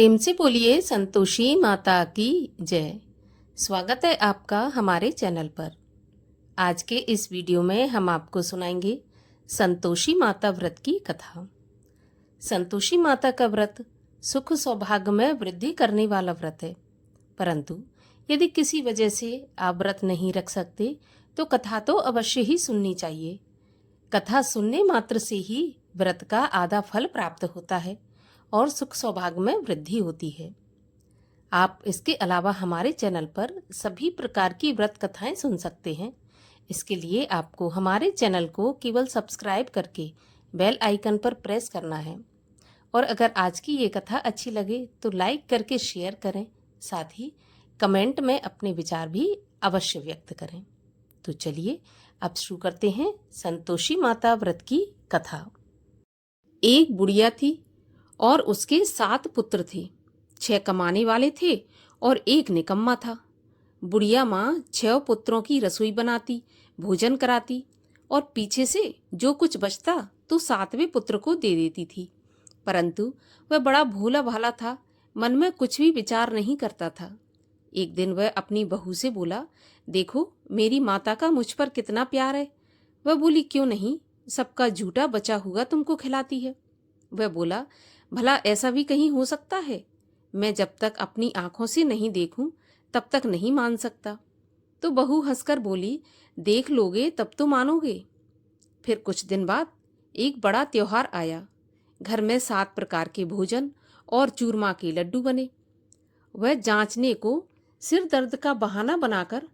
प्रेम से बोलिए संतोषी माता की जय। स्वागत है आपका हमारे चैनल पर। आज के इस वीडियो में हम आपको सुनाएंगे संतोषी माता व्रत की कथा। संतोषी माता का व्रत सुख सौभाग्य में वृद्धि करने वाला व्रत है, परंतु यदि किसी वजह से आप व्रत नहीं रख सकते तो कथा तो अवश्य ही सुननी चाहिए। कथा सुनने मात्र से ही व्रत का आधा फल प्राप्त होता है और सुख सौभाग्य में वृद्धि होती है। आप इसके अलावा हमारे चैनल पर सभी प्रकार की व्रत कथाएं सुन सकते हैं। इसके लिए आपको हमारे चैनल को केवल सब्सक्राइब करके बेल आइकन पर प्रेस करना है, और अगर आज की ये कथा अच्छी लगे तो लाइक करके शेयर करें, साथ ही कमेंट में अपने विचार भी अवश्य व्यक्त करें। तो चलिए अब शुरू करते हैं संतोषी माता व्रत की कथा। एक बुढ़िया थी और उसके 7 पुत्र थे। 6 कमाने वाले थे और एक निकम्मा था। बुढ़िया माँ 6 पुत्रों की रसोई बनाती, भोजन कराती और पीछे से जो कुछ बचता तो 7वें पुत्र को दे देती थी। परंतु वह बड़ा भोला भाला था, मन में कुछ भी विचार नहीं करता था। एक दिन वह अपनी बहू से बोला, देखो मेरी माता का मुझ पर कितना प्यार है। वह बोली, क्यों नहीं, सबका झूठा बचा हुआ तुमको खिलाती है। वह बोला, भला ऐसा भी कहीं हो सकता है? मैं जब तक अपनी आंखों से नहीं देखूं तब तक नहीं मान सकता। तो बहू हंसकर बोली, देख लोगे तब तो मानोगे। फिर कुछ दिन बाद एक बड़ा त्योहार आया। घर में 7 प्रकार के भोजन और चूरमा के लड्डू बने। वह जांचने को सिर दर्द का बहाना बनाकर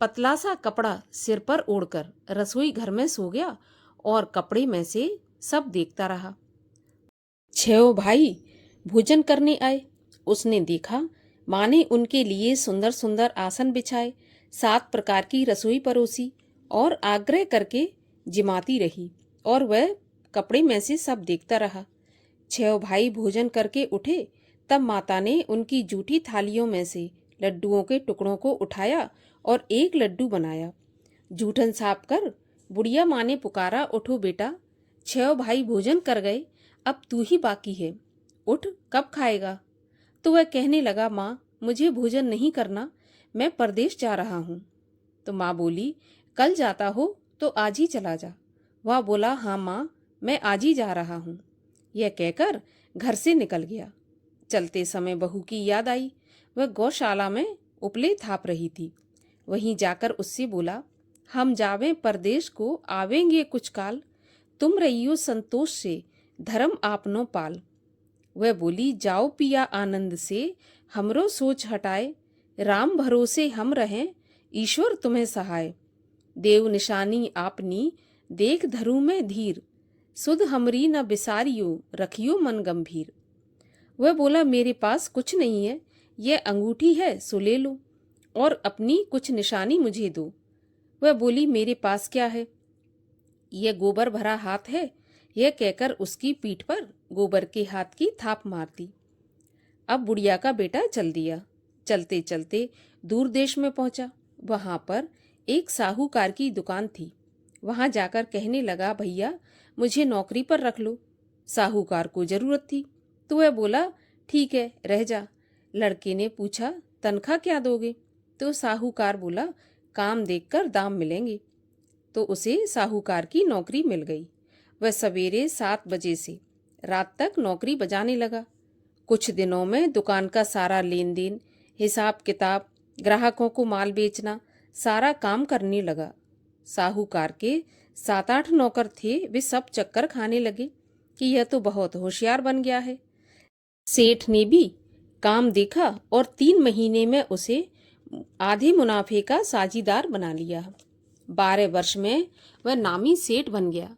पतला सा कपड़ा सिर पर ओढ़कर रसोई घर में सो गया और कपड़े में से सब देखता रहा। 6 भाई भोजन करने आए। उसने देखा माँ ने उनके लिए सुंदर सुंदर आसन बिछाए, 7 प्रकार की रसोई परोसी और आग्रह करके जिमाती रही, और वह कपड़े में से सब देखता रहा। 6 भाई भोजन करके उठे, तब माता ने उनकी जूठी थालियों में से लड्डुओं के टुकड़ों को उठाया और एक लड्डू बनाया। जूठन साफ कर बुढ़िया माँ ने पुकारा, उठो बेटा, 6 भाई भोजन कर गए, अब तू ही बाकी है, उठ, कब खाएगा? तो वह कहने लगा, माँ मुझे भोजन नहीं करना, मैं परदेश जा रहा हूँ। तो माँ बोली, कल जाता हो तो आज ही चला जा। वह बोला, हाँ माँ, मैं आज ही जा रहा हूँ। यह कहकर घर से निकल गया। चलते समय बहू की याद आई। वह गौशाला में उपले थाप रही थी। वहीं जाकर उससे बोला, हम जावें परदेश को, आवेंगे कुछ काल, तुम रहियो संतोष से, धर्म आपनो पाल। वह बोली, जाओ पिया आनंद से, हमरो सोच हटाए, राम भरोसे हम रहें, ईश्वर तुम्हें सहाय। देव निशानी आपनी, देख धरू में धीर, सुध हमरी न बिसारियो, रखियो मन गंभीर। वह बोला, मेरे पास कुछ नहीं है, यह अंगूठी है सो ले लो, और अपनी कुछ निशानी मुझे दो। वह बोली, मेरे पास क्या है, यह गोबर भरा हाथ है। यह कहकर उसकी पीठ पर गोबर के हाथ की थाप मार दी। अब बुढ़िया का बेटा चल दिया। चलते चलते दूर देश में पहुंचा। वहां पर एक साहूकार की दुकान थी। वहां जाकर कहने लगा, भैया मुझे नौकरी पर रख लो। साहूकार को जरूरत थी तो वह बोला, ठीक है रह जा। लड़के ने पूछा, तनख्वाह क्या दोगे? तो साहूकार बोला, काम देखकर दाम मिलेंगे। तो उसे साहूकार की नौकरी मिल गई। वह सवेरे 7 बजे से रात तक नौकरी बजाने लगा। कुछ दिनों में दुकान का सारा लेन देन, हिसाब किताब, ग्राहकों को माल बेचना, सारा काम करने लगा। साहूकार के 7-8 नौकर थे, वे सब चक्कर खाने लगे कि यह तो बहुत होशियार बन गया है। सेठ ने भी काम देखा और 3 महीने में उसे आधे मुनाफे का साझीदार बना लिया। 12 वर्ष में वह नामी सेठ बन गया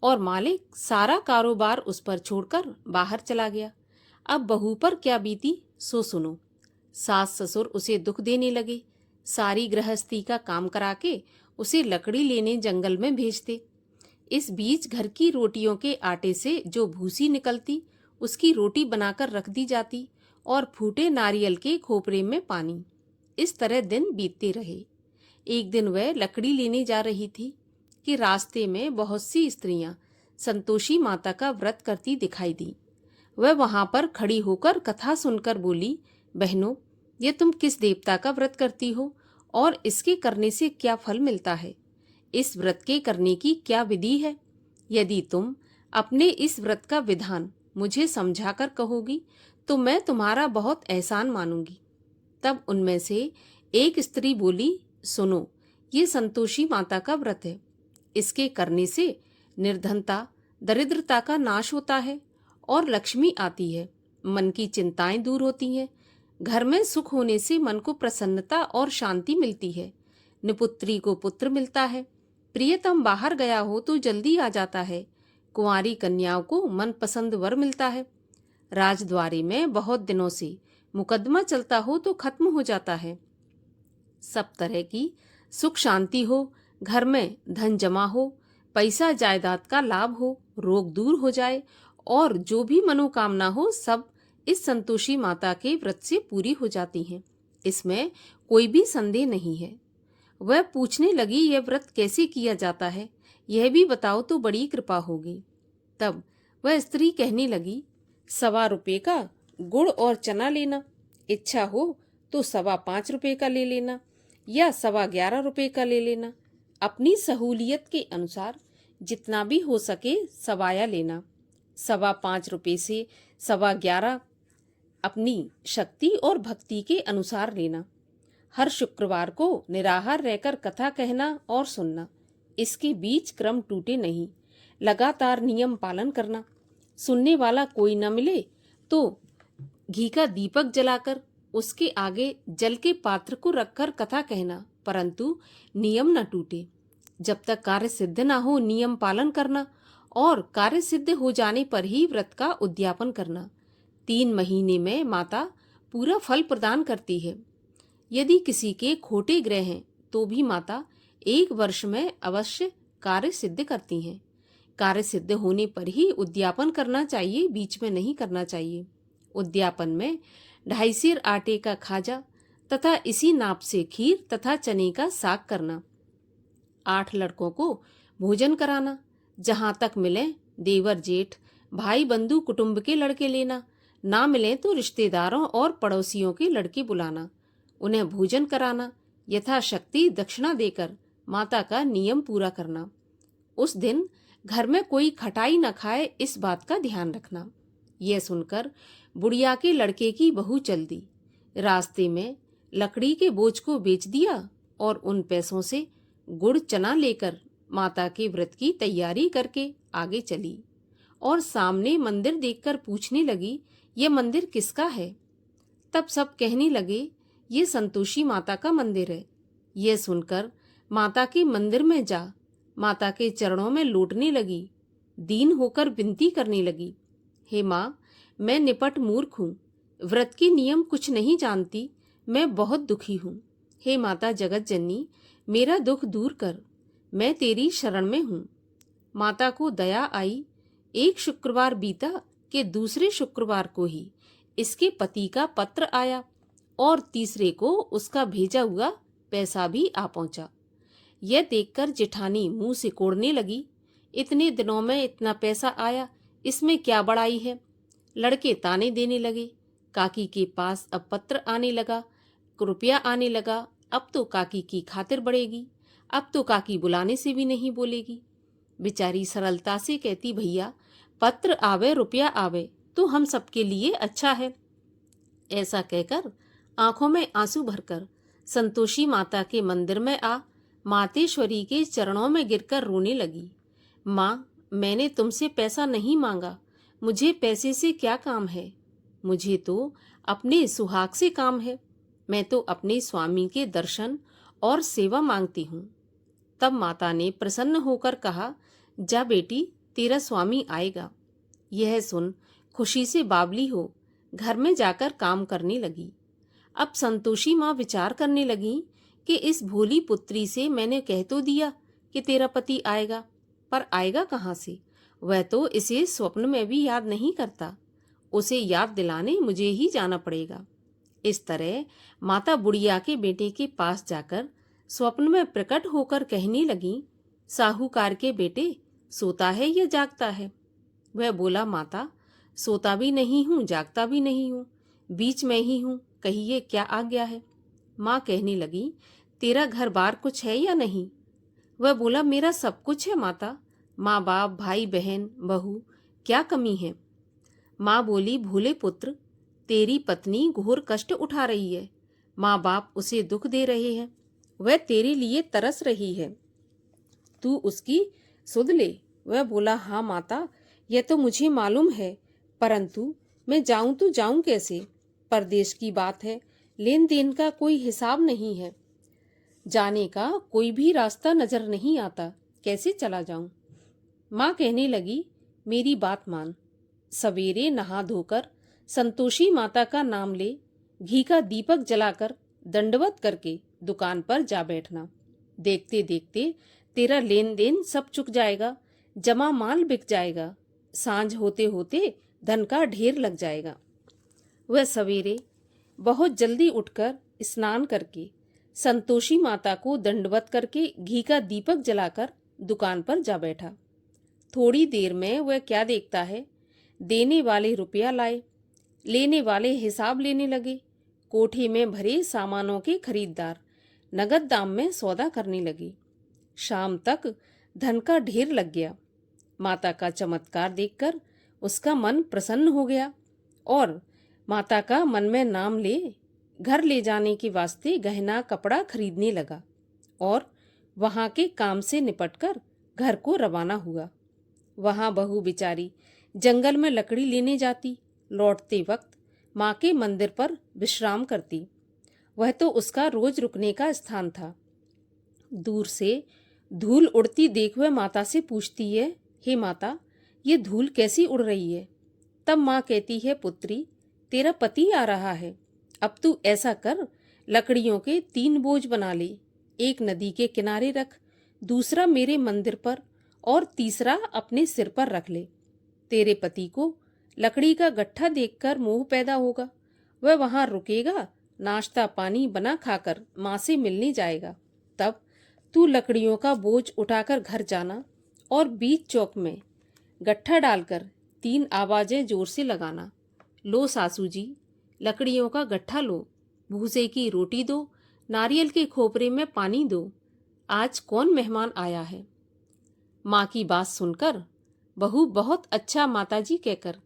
और मालिक सारा कारोबार उस पर छोड़कर बाहर चला गया। अब बहू पर क्या बीती सो सुनो। सास ससुर उसे दुख देने लगे। सारी गृहस्थी का काम करा के उसे लकड़ी लेने जंगल में भेजते। इस बीच घर की रोटियों के आटे से जो भूसी निकलती उसकी रोटी बनाकर रख दी जाती, और फूटे नारियल के खोपरे में पानी। इस तरह दिन बीतते रहे। एक दिन वह लकड़ी लेने जा रही थी कि रास्ते में बहुत सी स्त्रियां संतोषी माता का व्रत करती दिखाई दी। वह वहां पर खड़ी होकर कथा सुनकर बोली, बहनों, ये तुम किस देवता का व्रत करती हो और इसके करने से क्या फल मिलता है? इस व्रत के करने की क्या विधि है? यदि तुम अपने इस व्रत का विधान मुझे समझाकर कहोगी तो मैं तुम्हारा बहुत एहसान मानूंगी। तब उनमें से एक स्त्री बोली, सुनो, ये संतोषी माता का व्रत है। इसके करने से निर्धनता, दरिद्रता का नाश होता है और लक्ष्मी आती है। मन की चिंताएं दूर होती हैं। घर में सुख होने से मन को प्रसन्नता और शांति मिलती है। निपुत्री को पुत्र मिलता है। प्रियतम बाहर गया हो तो जल्दी आ जाता है। कुंवारी कन्याओं को मनपसंद वर मिलता है। राजद्वारी में बहुत दिनों से मुकदमा चलता हो तो खत्म हो जाता है। सब तरह की सुख शांति हो, घर में धन जमा हो, पैसा जायदाद का लाभ हो, रोग दूर हो जाए और जो भी मनोकामना हो सब इस संतोषी माता के व्रत से पूरी हो जाती हैं। इसमें कोई भी संदेह नहीं है। वह पूछने लगी, यह व्रत कैसे किया जाता है, यह भी बताओ तो बड़ी कृपा होगी। तब वह स्त्री कहने लगी, 1.25 रुपये का गुड़ और चना लेना, इच्छा हो तो 5.25 रुपये का ले लेना या 11.25 रुपये का ले लेना। अपनी सहूलियत के अनुसार जितना भी हो सके सवाया लेना। 5.25 रुपये से 11.25 अपनी शक्ति और भक्ति के अनुसार लेना। हर शुक्रवार को निराहार रहकर कथा कहना और सुनना। इसके बीच क्रम टूटे नहीं। लगातार नियम पालन करना। सुनने वाला कोई न मिले तो घी का दीपक जलाकर उसके आगे जल के पात्र को रखकर कथा कहना, परंतु नियम न टूटे। जब तक कार्य सिद्ध न हो नियम पालन करना और कार्य सिद्ध हो जाने पर ही व्रत का उद्यापन करना। 3 महीने में माता पूरा फल प्रदान करती है। यदि किसी के खोटे ग्रह हैं तो भी माता 1 वर्ष में अवश्य कार्य सिद्ध करती हैं। कार्य सिद्ध होने पर ही उद्यापन करना चाहिए, बीच में नहीं करना चाहिए। उद्यापन में 2.5 सेर आटे का खाजा तथा इसी नाप से खीर तथा चने का साग करना। 8 लड़कों को भोजन कराना। जहां तक मिले देवर जेठ भाई बंधु कुटुंब के लड़के लेना। ना मिले तो रिश्तेदारों और पड़ोसियों के लड़के बुलाना, उन्हें भोजन कराना। यथाशक्ति दक्षिणा देकर माता का नियम पूरा करना। उस दिन घर में कोई खटाई न खाए, इस बात का ध्यान रखना। यह सुनकर बुढ़िया के लड़के की बहू चल दी। रास्ते में लकड़ी के बोझ को बेच दिया और उन पैसों से गुड़ चना लेकर माता के व्रत की तैयारी करके आगे चली और सामने मंदिर देखकर पूछने लगी, यह मंदिर किसका है? तब सब कहने लगे, ये संतोषी माता का मंदिर है। यह सुनकर माता के मंदिर में जा माता के चरणों में लौटने लगी। दीन होकर विनती करने लगी, हे माँ, मैं निपट मूर्ख हूँ, व्रत के नियम कुछ नहीं जानती, मैं बहुत दुखी हूँ। हे माता जगत जननी, मेरा दुख दूर कर, मैं तेरी शरण में हूँ। माता को दया आई। एक शुक्रवार बीता कि दूसरे शुक्रवार को ही इसके पति का पत्र आया और तीसरे को उसका भेजा हुआ पैसा भी आ पहुंचा। यह देखकर जेठानी मुंह सिकोड़ने लगी, इतने दिनों में इतना पैसा आया, इसमें क्या बड़ाई है? लड़के ताने देने लगे। काकी के पास अब पत्र आने लगा, रुपया आने लगा। अब तो काकी की खातिर बढ़ेगी, अब तो काकी बुलाने से भी नहीं बोलेगी। बेचारी सरलता से कहती, भैया पत्र आवे रुपया आवे तो हम सबके लिए अच्छा है। ऐसा कहकर आंखों में आंसू भरकर संतोषी माता के मंदिर में आ मातेश्वरी के चरणों में गिरकर रोने लगी। माँ, मैंने तुमसे पैसा नहीं मांगा, मुझे पैसे से क्या काम है? मुझे तो अपने सुहाग से काम है। मैं तो अपने स्वामी के दर्शन और सेवा मांगती हूँ। तब माता ने प्रसन्न होकर कहा, जा बेटी, तेरा स्वामी आएगा। यह सुन खुशी से बावली हो घर में जाकर काम करने लगी। अब संतोषी माँ विचार करने लगी कि इस भोली पुत्री से मैंने कह तो दिया कि तेरा पति आएगा, पर आएगा कहाँ से? वह तो इसे स्वप्न में भी याद नहीं करता। उसे याद दिलाने मुझे ही जाना पड़ेगा। इस तरह माता बुढ़िया के बेटे के पास जाकर स्वप्न में प्रकट होकर कहने लगी, साहूकार के बेटे, सोता है या जागता है? वह बोला, माता, सोता भी नहीं हूँ, जागता भी नहीं हूँ, बीच में ही हूँ, कहिए क्या आ गया है। माँ कहने लगी, तेरा घर बार कुछ है या नहीं? वह बोला, मेरा सब कुछ है माता, माँ बाप, भाई बहन, बहू, क्या कमी है? माँ बोली, भोले पुत्र, तेरी पत्नी घोर कष्ट उठा रही है, माँ बाप उसे दुख दे रहे हैं, वह तेरे लिए तरस रही है, तू उसकी सुध ले। वह बोला, हाँ माता, यह तो मुझे मालूम है, परंतु मैं जाऊं तो जाऊं कैसे? परदेश की बात है, लेन देन का कोई हिसाब नहीं है, जाने का कोई भी रास्ता नजर नहीं आता, कैसे चला जाऊं? माँ कहने लगी, मेरी बात मान, सवेरे नहा धोकर संतोषी माता का नाम ले, घी का दीपक जलाकर दंडवत करके दुकान पर जा बैठना। देखते देखते तेरा लेन देन सब चुक जाएगा, जमा माल बिक जाएगा, सांझ होते होते धन का ढेर लग जाएगा। वह सवेरे बहुत जल्दी उठकर स्नान करके संतोषी माता को दंडवत करके घी का दीपक जलाकर दुकान पर जा बैठा। थोड़ी देर में वह क्या देखता है, देने वाले रुपया लाए, लेने वाले हिसाब लेने लगे, कोठे में भरे सामानों के खरीददार नगद दाम में सौदा करने लगे। शाम तक धन का ढेर लग गया। माता का चमत्कार देखकर उसका मन प्रसन्न हो गया और माता का मन में नाम ले घर ले जाने के वास्ते गहना कपड़ा खरीदने लगा और वहां के काम से निपटकर घर को रवाना हुआ। वहां बहू बेचारी जंगल में लकड़ी लेने जाती, लौटते वक्त माँ के मंदिर पर विश्राम करती। वह तो उसका रोज रुकने का स्थान था। दूर से धूल उड़ती देख वह माता से पूछती है, हे माता, ये धूल कैसी उड़ रही है? तब माँ कहती है, पुत्री, तेरा पति आ रहा है, अब तू ऐसा कर, लकड़ियों के 3 बोझ बना ले, एक नदी के किनारे रख, दूसरा मेरे मंदिर पर और तीसरा अपने सिर पर रख ले। तेरे पति को लकड़ी का गट्ठा देखकर मोह पैदा होगा, वह वहां रुकेगा, नाश्ता पानी बना खाकर माँ से मिलने जाएगा। तब तू लकड़ियों का बोझ उठाकर घर जाना और बीच चौक में गट्ठा डालकर 3 आवाजें जोर से लगाना, लो सासू जी, लकड़ियों का गट्ठा लो, भूसे की रोटी दो, नारियल के खोपरे में पानी दो, आज कौन मेहमान आया है? माँ की बात सुनकर बहू बहुत अच्छा माताजी कहकर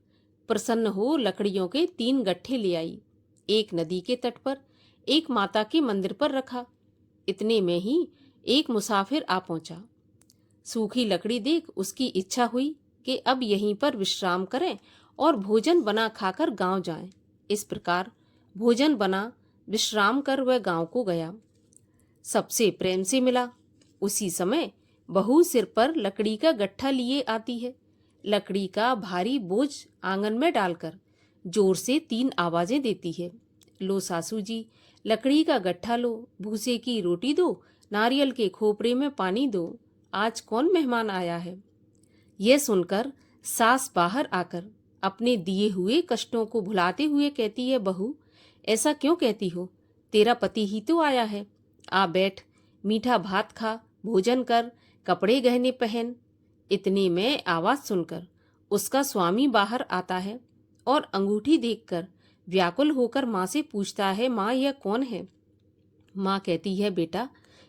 प्रसन्न हो लकड़ियों के 3 गट्ठे ले आई, एक नदी के तट पर, एक माता के मंदिर पर रखा। इतने में ही एक मुसाफिर आ पहुंचा। सूखी लकड़ी देख उसकी इच्छा हुई कि अब यहीं पर विश्राम करें और भोजन बना खाकर गांव जाएं। इस प्रकार भोजन बना विश्राम कर वह गांव को गया। सबसे प्रेम से मिला। उसी समय बहू सिर पर लकड़ी का गट्ठा लिए आती है। लकड़ी का भारी बोझ आंगन में डालकर जोर से 3 आवाजें देती है, लो सासू जी, लकड़ी का गट्ठा लो, भूसे की रोटी दो, नारियल के खोपरे में पानी दो, आज कौन मेहमान आया है? यह सुनकर सास बाहर आकर अपने दिए हुए कष्टों को भुलाते हुए कहती है, बहू, ऐसा क्यों कहती हो? तेरा पति ही तो आया है, आ बैठ, मीठा भात खा, भोजन कर, कपड़े गहने पहन। इतने में आवाज सुनकर उसका स्वामी बाहर आता है और अंगूठी देखकर व्याकुल होकर माँ से पूछता है, माँ, यह कौन है? माँ कहती है, बेटा,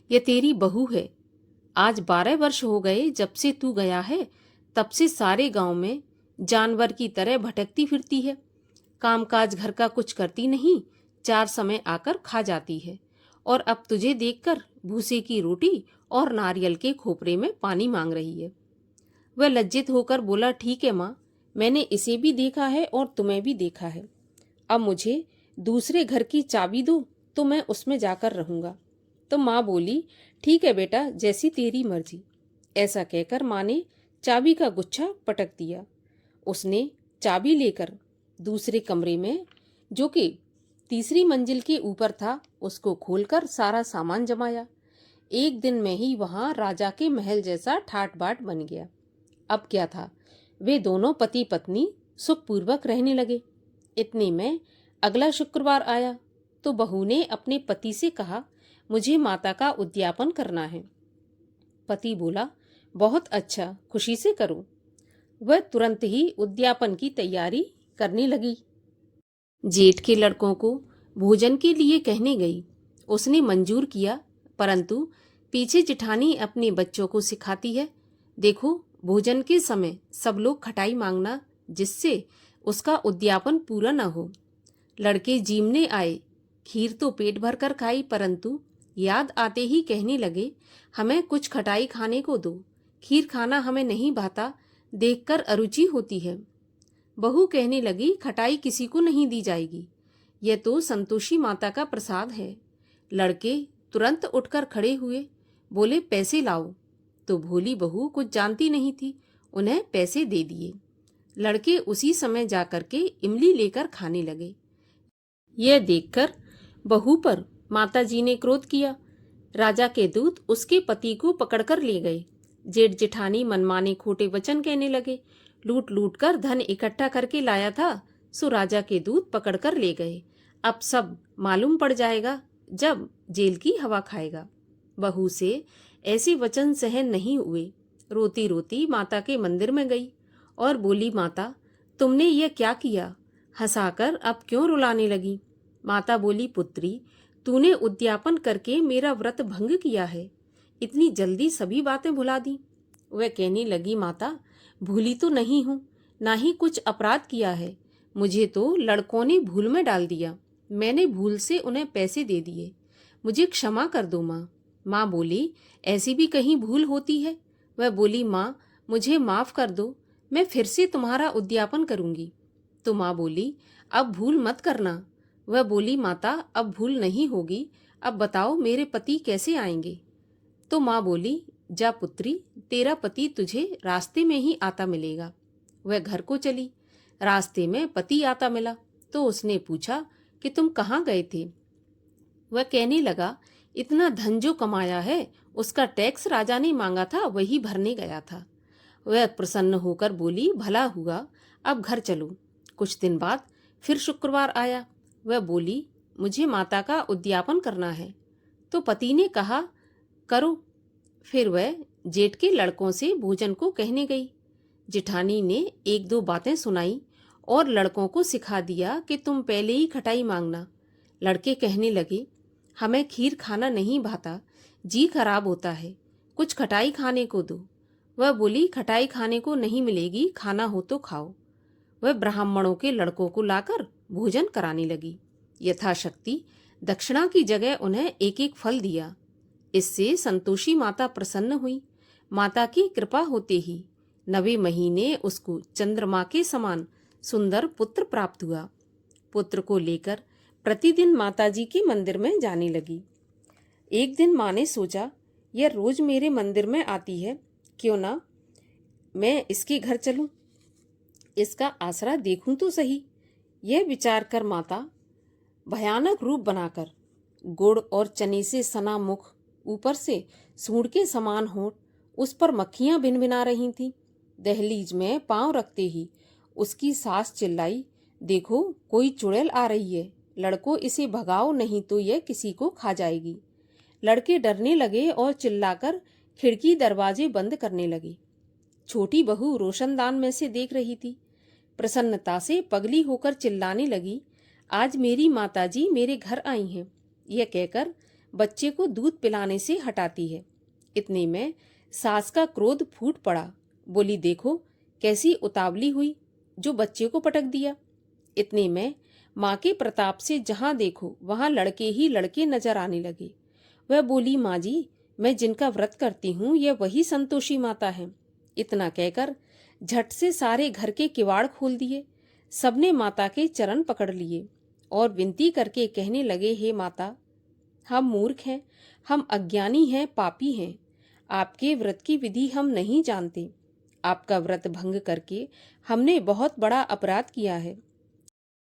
यह तेरी बहू है। आज 12 वर्ष हो गए जब से तू गया है, तब से सारे गांव में जानवर की तरह भटकती फिरती है, कामकाज घर का कुछ करती नहीं, 4 समय आकर खा जाती है और अब तुझे देखकर भूसे की रोटी और नारियल के खोपरे में पानी मांग रही है। वह लज्जित होकर बोला, ठीक है माँ, मैंने इसे भी देखा है और तुम्हें भी देखा है, अब मुझे दूसरे घर की चाबी दो तो मैं उसमें जाकर रहूंगा। तो माँ बोली, ठीक है बेटा, जैसी तेरी मर्जी। ऐसा कहकर माँ ने चाबी का गुच्छा पटक दिया। उसने चाबी लेकर दूसरे कमरे में, जो कि तीसरी मंजिल के ऊपर था, उसको खोलकर सारा सामान जमाया। एक दिन में ही वहां राजा के महल जैसा ठाट बाट बन गया। अब क्या था, वे दोनों पति पत्नी सुखपूर्वक रहने लगे। इतने में अगला शुक्रवार आया तो बहू ने अपने पति से कहा, मुझे माता का उद्यापन करना है। पति बोला, बहुत अच्छा, खुशी से करो। वह तुरंत ही उद्यापन की तैयारी करने लगी। जेठ के लड़कों को भोजन के लिए कहने गई। उसने मंजूर किया, परंतु पीछे जिठानी अपने बच्चों को सिखाती है, देखो भोजन के समय सब लोग खटाई मांगना, जिससे उसका उद्यापन पूरा न हो। लड़के जीमने आए। खीर तो पेट भर कर खाई, परंतु याद आते ही कहने लगे, हमें कुछ खटाई खाने को दो, खीर खाना हमें नहीं भाता, देखकर अरुचि होती है। बहू कहने लगी, खटाई किसी को नहीं दी जाएगी, यह तो संतोषी माता का प्रसाद है। लड़के तुरंत उठकर खड़े हुए, बोले पैसे लाओ। तो भोली बहू कुछ जानती नहीं थी, उन्हें पैसे दे दिए। लड़के उसी समय जाकर के इमली लेकर खाने लगे। यह देखकर बहू पर माताजी ने क्रोध किया। राजा के दूत उसके पति को पकड़कर ले गए। जेठ जेठानी मनमाने खोटे वचन कहने लगे, लूट लूट कर धन इकट्ठा करके लाया था, सो राजा के दूत पकड़कर ले गए। अब सब मालूम पड़ जाएगा जब जेल की हवा खाएगा। बहू से ऐसे वचन सहन नहीं हुए। रोती रोती माता के मंदिर में गई और बोली, माता तुमने ये क्या किया? हंसाकर अब क्यों रुलाने लगी? माता बोली, पुत्री तूने उद्यापन करके मेरा व्रत भंग किया है, इतनी जल्दी सभी बातें भुला दी। वह कहने लगी, माता भूली तो नहीं हूँ, ना ही कुछ अपराध किया है, मुझे तो लड़कों ने भूल में डाल दिया, मैंने भूल से उन्हें पैसे दे दिए, मुझे क्षमा कर दो माँ। माँ बोली, ऐसी भी कहीं भूल होती है? वह बोली, माँ मुझे माफ कर दो, मैं फिर से तुम्हारा उद्यापन करूंगी। तो माँ बोली, अब भूल मत करना। वह बोली, माता अब भूल नहीं होगी, अब बताओ मेरे पति कैसे आएंगे? तो माँ बोली, जा पुत्री, तेरा पति तुझे रास्ते में ही आता मिलेगा। वह घर को चली। रास्ते में पति आता मिला तो उसने पूछा कि तुम कहाँ गए थे? वह कहने लगा, इतना धन जो कमाया है उसका टैक्स राजा ने मांगा था, वही भरने गया था। वह प्रसन्न होकर बोली, भला हुआ, अब घर चलो। कुछ दिन बाद फिर शुक्रवार आया। वह बोली, मुझे माता का उद्यापन करना है। तो पति ने कहा, करो। फिर वह जेठ के लड़कों से भोजन को कहने गई। जेठानी ने एक दो बातें सुनाई और लड़कों को सिखा दिया कि तुम पहले ही खटाई मांगना। लड़के कहने लगे, हमें खीर खाना नहीं भाता, जी खराब होता है, कुछ खटाई खाने को दो। वह बोली, खटाई खाने को नहीं मिलेगी, खाना हो तो खाओ। वह ब्राह्मणों के लड़कों को लाकर भोजन कराने लगी। यथाशक्ति दक्षिणा की जगह उन्हें एक एक फल दिया। इससे संतोषी माता प्रसन्न हुई। माता की कृपा होते ही 9वें महीने उसको चंद्रमा के समान सुंदर पुत्र प्राप्त हुआ। पुत्र को लेकर प्रतिदिन माताजी के मंदिर में जाने लगी। एक दिन माँ ने सोचा, यह रोज मेरे मंदिर में आती है, क्यों ना मैं इसके घर चलूं, इसका आसरा देखूं तो सही। यह विचार कर माता भयानक रूप बनाकर, गुड़ और चने से सना मुख, ऊपर से सूंड के समान होंठ, उस पर मक्खियां भिनभिना रही थीं। दहलीज में पांव रखते ही उसकी सास चिल्लाई, देखो कोई चुड़ैल आ रही है, लड़कों इसे भगाओ, नहीं तो यह किसी को खा जाएगी। लड़के डरने लगे और चिल्लाकर खिड़की दरवाजे बंद करने लगे। छोटी बहू रोशनदान में से देख रही थी। प्रसन्नता से पगली होकर चिल्लाने लगी, आज मेरी माताजी मेरे घर आई हैं। यह कहकर बच्चे को दूध पिलाने से हटाती है। इतने में सास का क्रोध फूट पड़ा। बोली, देखो कैसी उतावली हुई, जो बच्चे को पटक दिया। इतने में माँ के प्रताप से जहां देखो वहां लड़के ही लड़के नजर आने लगे। वह बोली, माँ जी, मैं जिनका व्रत करती हूँ यह वही संतोषी माता है। इतना कहकर झट से सारे घर के किवाड़ खोल दिए। सबने माता के चरण पकड़ लिए और विनती करके कहने लगे, हे माता, हम मूर्ख हैं, हम अज्ञानी हैं, पापी हैं, आपके व्रत की विधि हम नहीं जानते। आपका व्रत भंग करके हमने बहुत बड़ा अपराध किया है।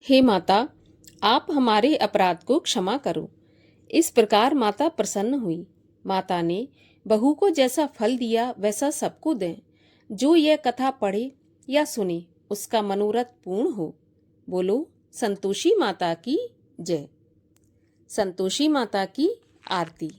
हे माता, आप हमारे अपराध को क्षमा करो। इस प्रकार माता प्रसन्न हुई। माता ने बहू को जैसा फल दिया वैसा सबको दें। जो यह कथा पढ़े या सुने उसका मनोरथ पूर्ण हो। बोलो संतोषी माता की जय। संतोषी माता की आरती।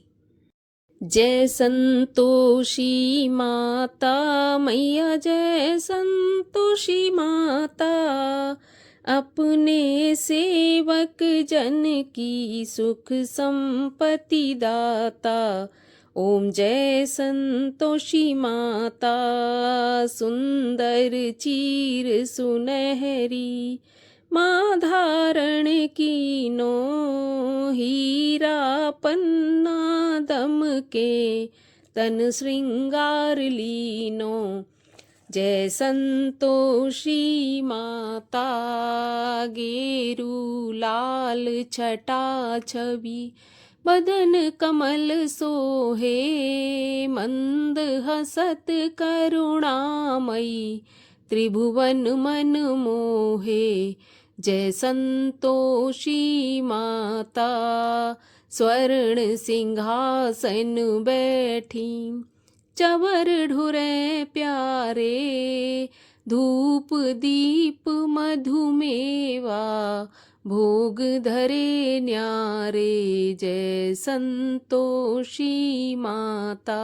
जय संतोषी माता मैया, जय संतोषी माता, अपने सेवक जन की सुख संपत्ति दाता। ओम जय संतोषी माता, सुंदर चीर सुनहरी माँ धारण कीनो, हीरा पन्ना दम के तन श्रृंगार लीनो। जय संतोषी माता, गेरू लाल छटा छवि बदन कमल सोहे, मंद हसत करुणामयी त्रिभुवन मन मोहे। जय संतोषी माता, स्वर्ण सिंहासन बैठी चवर ढुरे प्यारे, धूप दीप मधुमेवा भोग धरे न्यारे। जय संतोषी माता,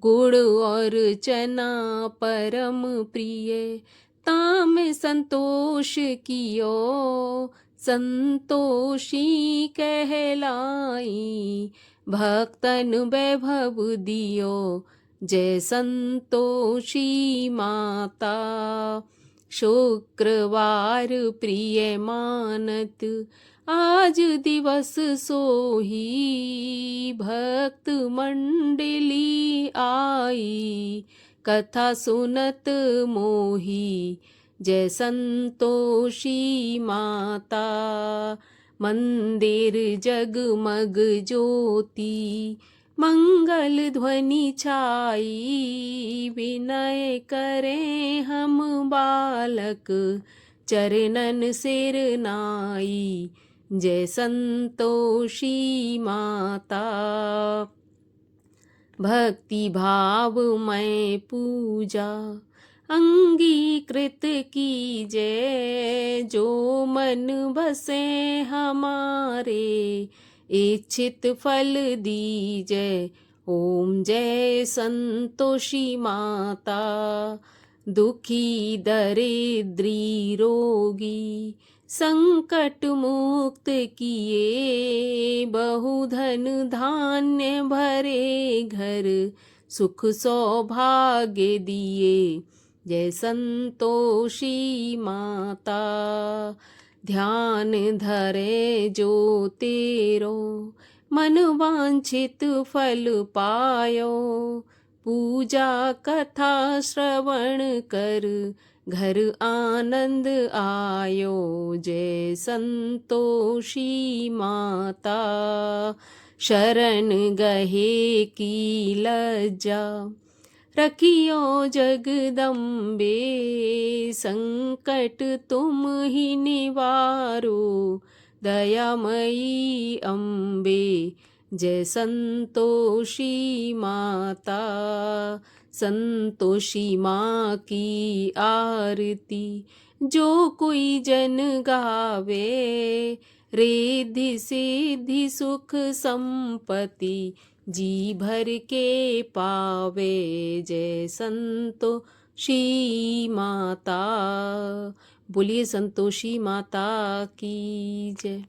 गुड़ और चना परम प्रिय ताम संतोष कियो, संतोषी कहलाई भक्तन वैभव दियो। जय संतोषी माता, शुक्रवार प्रिय मानत आज दिवस सोही, भक्त मंडली आई कथा सुनत मोही। जय संतोषी माता, मंदिर जगमग ज्योति मंगल ध्वनि छाई, विनय करें हम बालक चरणन सिर नाई। जय संतोषी माता, भक्ति भाव में पूजा अंगीकृत कीजय, जो मन बसे हमारे इच्छित फल दीजय। ओम जय संतोषी माता, दुखी दरिद्री रोगी संकट मुक्त किए, बहुधन धान्य भरे घर सुख सौभाग्य दिए। जय संतोषी माता, ध्यान धरे जो तेरो मन वांछित फल पायो, पूजा कथा श्रवण कर घर आनंद आयो। जय संतोषी माता, शरण गहे की लज्जा रखियो जगदम्बे, संकट तुम ही निवारो दयामयी अम्बे। जय संतोषी माता, संतोषी माँ की आरती जो कोई जन गावे, रिद्धि सिद्धि सुख संपत्ति जी भर के पावे। जय संतोषी माता, बोलिए संतोषी माता की जय।